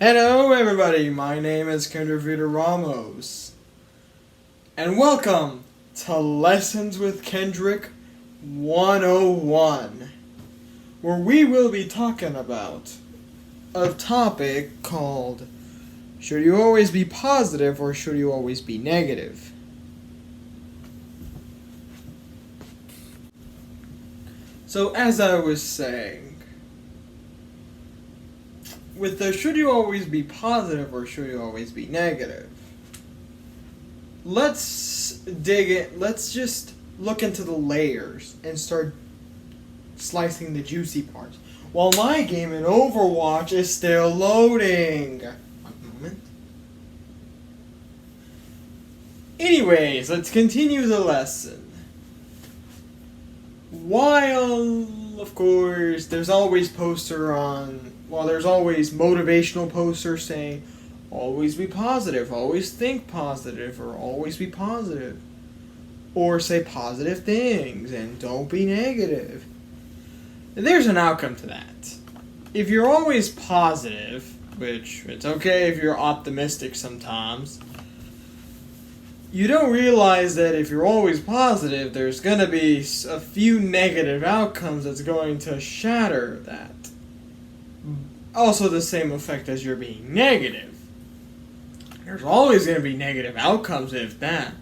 Hello everybody, my name is Kendrick viera-ramos. And welcome to Lessons with Kendrick 101, where we will be talking about a topic called should you always be positive or should you always be negative? So as I was saying, with the should you always be positive or should you always be negative, let's dig it. Let's just look into the layers and start slicing the juicy parts. While my game in Overwatch is still loading. One moment. Anyways, let's continue the lesson. While, of course, there's always there's always motivational posters saying, always be positive, always think positive, or always be positive. Or say positive things and don't be negative. There's an outcome to that. If you're always positive, which it's okay if you're optimistic sometimes, you don't realize that if you're always positive, there's going to be a few negative outcomes that's going to shatter that. Also the same effect as you're being negative. There's always going to be negative outcomes if that.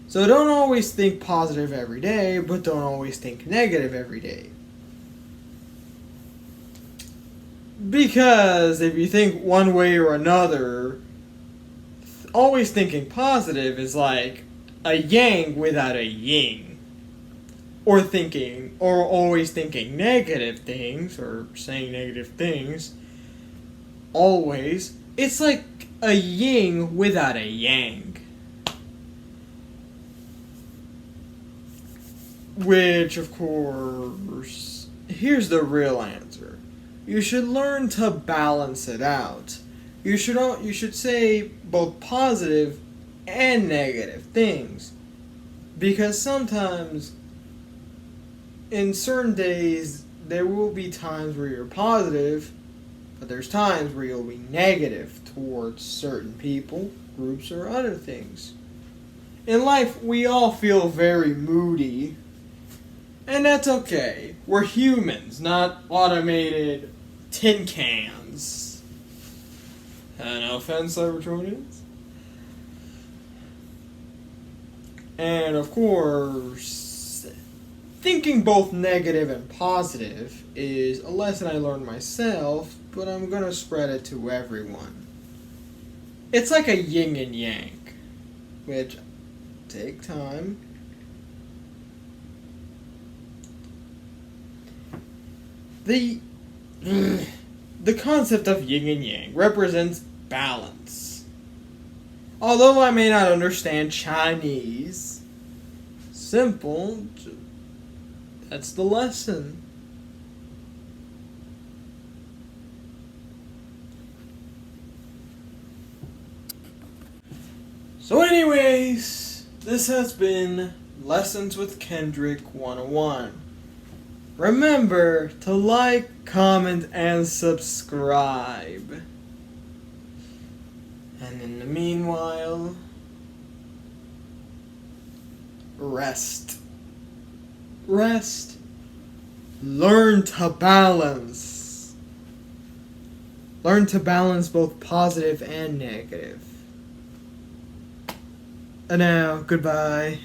So don't always think positive every day, but don't always think negative every day. Because if you think one way or another, always thinking positive is like a yang without a yin. Or always thinking negative things, or saying negative things, always, it's like a yin without a yang. Which, of course, here's the real answer. You should learn to balance it out. You should say both positive and negative things. Because sometimes, in certain days, there will be times where you're positive, but there's times where you'll be negative towards certain people, groups, or other things. In life, we all feel very moody, and that's okay. We're humans, not automated tin cans. No offense, Cybertronians. And of course, thinking both negative and positive is a lesson I learned myself, but I'm gonna spread it to everyone. It's like a yin and yang, which take time. The concept of yin and yang represents balance. Although I may not understand Chinese, simple, that's the lesson. So anyways, this has been Lessons with Kendrick 101. Remember to like, comment, and subscribe. And in the meanwhile, rest. Rest. Learn to balance. Learn to balance both positive and negative. And now, goodbye.